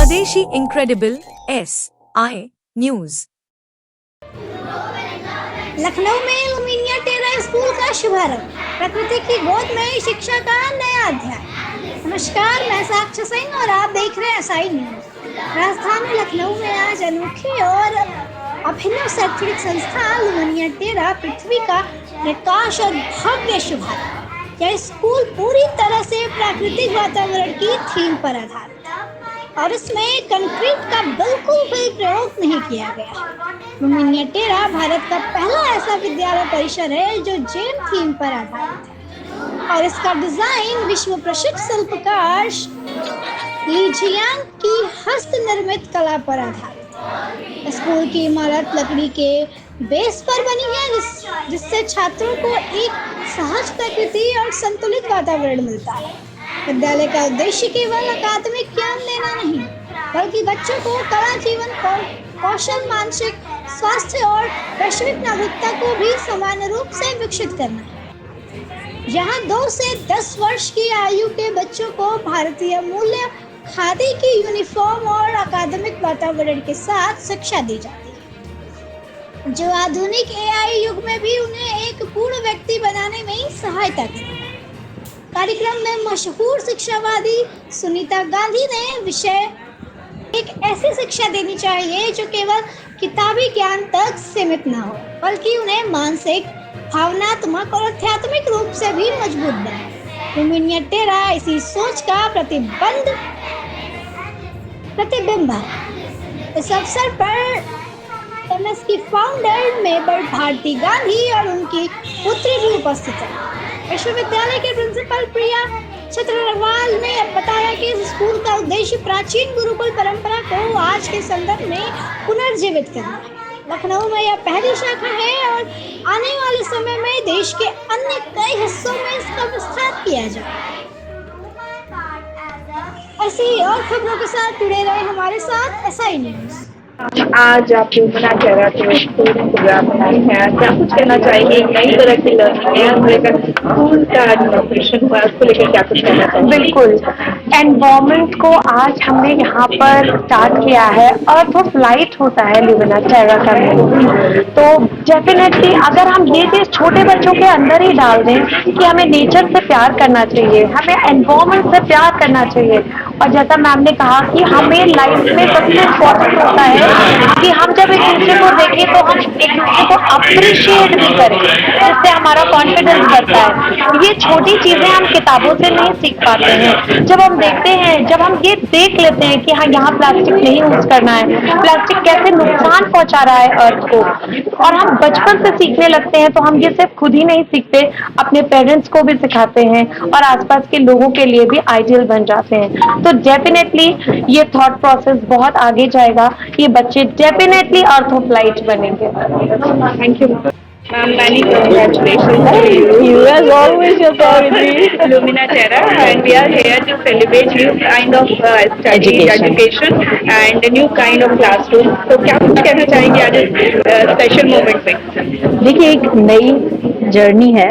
स्वदेशी incredible SI news. Lucknow में लुमिनिया टेरा school का शुभारंभ, प्रकृति की गोद में शिक्षा का नया अध्याय। नमस्कार, मैं साक्षी सिंह और आप देख रहे हैं SI न्यूज। राजधानी लखनऊ में आज अनोखी और अभिनव शैक्षणिक संस्था लुमिनिया टेरा पृथ्वी का प्रकाश और भव्य शुभारंभ। यह स्कूल पूरी तरह से प्राकृतिक वातावरण की थीम पर आधारित है और इसमें कंक्रीट का बिल्कुल भी प्रयोग नहीं किया गया। लुमिनिया टेरा भारत का पहला ऐसा विद्यालय परिसर है जो जैन थीम पर आधारित है और इसका डिजाइन विश्व प्रसिद्ध शिल्पकार ली जियांग की हस्त निर्मित कला पर आधारित है। स्कूल की इमारत लकड़ी के बेस पर बनी है जिससे छात्रों को एक सहज प्रकृति और संतुलित वातावरण मिलता है। विद्यालय का उद्देश्य केवल अकादमिक ज्ञान देना नहीं, बल्कि बच्चों को कला, जीवन कौशल, मानसिक स्वास्थ्य और वैश्विक नागरिकता को भी समान रूप से विकसित करना है। यहाँ 2 से 10 वर्ष की आयु के बच्चों को भारतीय मूल्य, खादी की यूनिफॉर्म और अकादमिक वातावरण के साथ शिक्षा दी जाती है, जो आधुनिक AI युग में भी उन्हें एक पूर्ण व्यक्ति बनाने में सहायता करेगा। कार्यक्रम में मशहूर शिक्षावादी सुनीता गांधी ने विषय एक ऐसी शिक्षा देनी चाहिए जो केवल किताबी ज्ञान तक सीमित न हो, बल्कि उन्हें मानसिक, भावनात्मक और आध्यात्मिक रूप से भी मजबूत बनाए। लुमिनिया टेरा इसी सोच का प्रतिबिंब है। इस अवसर पर MS की फाउंडर मेबर भारती गांधी और उनकी पुत्री भी उपस्थित है। विश्वविद्यालय के प्रिंसिपल प्रिया छत्रवाल ने बताया कि इस स्कूल का उद्देश्य प्राचीन गुरुकुल परंपरा को आज के संदर्भ में पुनर्जीवित करना है। लखनऊ में यह पहली शाखा है और आने वाले समय में देश के अन्य कई हिस्सों में इसका विस्तार किया जाएगा। ऐसी ही और खबरों के साथ जुड़े रहे हमारे साथ SI न्यूज। आज आप लुमिनिया टेरा के स्टूडेंट प्रोग्राम बनाए हैं, क्या कुछ कहना चाहिए? नई तरह की लर्निंग है, लेकर स्कूल का इनॉग्रेशन हुआ, उसको लेकर क्या कुछ कहना चाहिए? बिल्कुल, एनवायरमेंट को आज हमने यहाँ पर स्टार्ट किया है। अर्थ ऑफ लाइट होता है लुमिनिया टेरा का मीनिंग। तो डेफिनेटली अगर हम ये चीज छोटे बच्चों के अंदर ही डाल दें कि हमें नेचर से प्यार करना चाहिए, हमें एनवायरमेंट से प्यार करना चाहिए, और जैसा मैम ने कहा कि हमें लाइफ में सबसे इम्पोर्टेंट होता है कि हम जब एक दूसरे को देखें तो हम एक दूसरे को अप्रिशिएट भी करें, जिससे हमारा कॉन्फिडेंस बढ़ता है। ये छोटी चीजें हम किताबों से नहीं सीख पाते हैं। जब हम देखते हैं, जब हम ये देख लेते हैं कि हाँ, यहाँ प्लास्टिक नहीं यूज करना है, प्लास्टिक कैसे नुकसान पहुंचा रहा है अर्थ को, और हम बचपन से सीखने लगते हैं, तो हम ये सिर्फ खुद ही नहीं सीखते, अपने पेरेंट्स को भी सिखाते हैं और आसपास के लोगों के लिए भी आइडियल बन जाते हैं। तो डेफिनेटली ये थॉट प्रोसेस बहुत आगे जाएगा। ये बच्चे डेफिनेटली अर्थ ऑफ लाइट बनेंगे। Thank you ma'am, many congratulations to you. You as always, you're there with me. Lumina Terra, and we are here to celebrate new kind of study, education and a new kind of classroom. तो क्या कुछ कहना चाहेंगे आज special moment में? देखिए, एक नई जर्नी है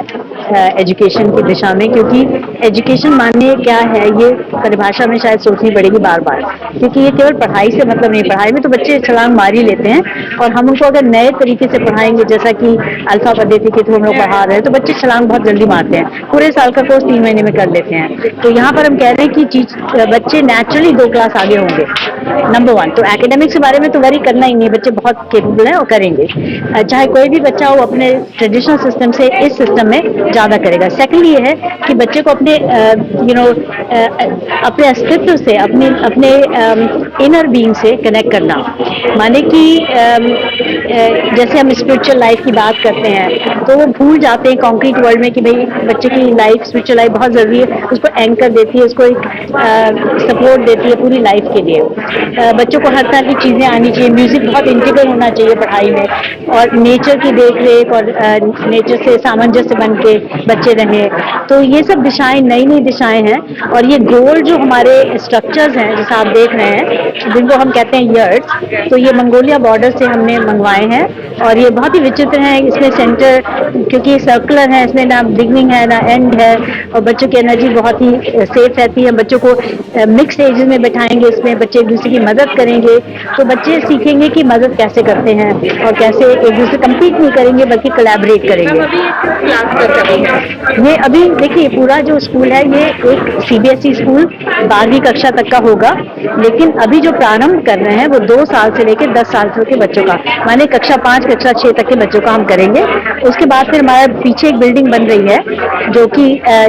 एजुकेशन की दिशा में, क्योंकि एजुकेशन माने क्या है ये परिभाषा में शायद सोचनी पड़ेगी बार बार, क्योंकि ये केवल पढ़ाई से मतलब नहीं। पढ़ाई में तो बच्चे छलांग मार ही लेते हैं, और हम उनको अगर नए तरीके से पढ़ाएंगे, जैसा कि अल्फा पद्धति के थ्रू हम लोग पढ़ा रहे हैं, तो बच्चे छलांग बहुत जल्दी मारते हैं। पूरे साल का कोर्स 3 महीने में कर लेते हैं। तो यहाँ पर हम कह रहे हैं कि बच्चे नेचुरली 2 क्लास आगे होंगे, नंबर 1। तो एकेडमिक्स के बारे में तो वरी करना ही नहीं, बच्चे बहुत केपेबल हैं और करेंगे। चाहे कोई भी बच्चा हो, अपने ट्रेडिशनल सिस्टम से इस सिस्टम में ज़्यादा करेगा। सेकंड ये है कि बच्चे को अपने अपने अस्तित्व से, अपने इनर बीइंग से कनेक्ट करना, माने कि जैसे हम स्पिरिचुअल लाइफ की बात करते हैं तो वो भूल जाते हैं कॉन्क्रीट वर्ल्ड में कि भाई बच्चे की लाइफ, स्पिरिचुअल लाइफ बहुत ज़रूरी है, उसको एंकर देती है, उसको एक सपोर्ट देती है पूरी लाइफ के लिए। बच्चों को हर तरह की चीज़ें आनी चाहिए, म्यूज़िक बहुत इंटीग्रल होना चाहिए पढ़ाई में, और नेचर की देख रेख और नेचर से सामंजस्य बन के बच्चे रहें। तो ये सब दिशाएं नई दिशाएं हैं, और ये गोल जो हमारे स्ट्रक्चर्स हैं जैसे आप देख रहे हैं, जिनको हम कहते हैं यर्ड्स, तो ये मंगोलिया बॉर्डर से हमने मंगवाए हैं। और ये बहुत ही विचित्र है। इसमें सेंटर क्योंकि सर्कुलर है, इसमें ना बिगनिंग है ना एंड है, और बच्चों की एनर्जी बहुत ही सेफ रहती है। बच्चों को मिक्स एजेस में बैठाएंगे, इसमें बच्चे एक दूसरे की मदद करेंगे, तो बच्चे सीखेंगे कि मदद कैसे करते हैं और कैसे एक दूसरे कम्पीट नहीं करेंगे बल्कि कोलैबोरेट करेंगे। ये अभी देखिए पूरा जो स्कूल है ये एक CBSE स्कूल 12वीं कक्षा तक का होगा, लेकिन अभी जो प्रारंभ कर रहे हैं वो 2 साल से लेकर 10 साल तक के बच्चों का, माने कक्षा 5 कक्षा 6 तक के बच्चों का हम करेंगे। उसके बाद फिर हमारे पीछे एक बिल्डिंग बन रही है जो कि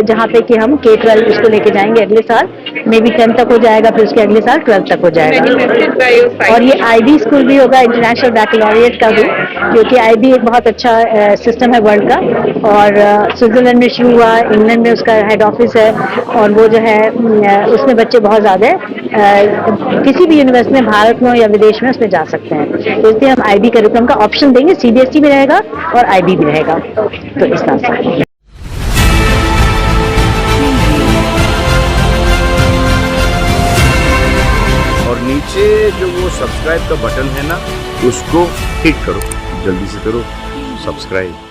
जहाँ पे कि हम K-12 उसको लेके जाएंगे अगले साल, मे बी 10 तक हो जाएगा, फिर उसके अगले साल 12 तक हो जाएगा। और ये IB स्कूल भी होगा, इंटरनेशनल बैकलॉरिएट का भी, क्योंकि IB एक बहुत अच्छा सिस्टम है वर्ल्ड का, और स्विट्जरलैंड में शुरू हुआ, इंग्लैंड में उसका हेड ऑफिस है, और वो जो है उसमें बच्चे बहुत ज़्यादा किसी भी यूनिवर्सिटी में भारत में या विदेश में उसमें जा सकते हैं। तो इसलिए हम IB करिकुलम का ऑप्शन देंगे, CBSE भी रहेगा और IB भी रहेगा, तो इस तरह से। और नीचे जो वो सब्सक्राइब का बटन है ना, उसको हिट करो, जल्दी से करो सब्सक्राइब।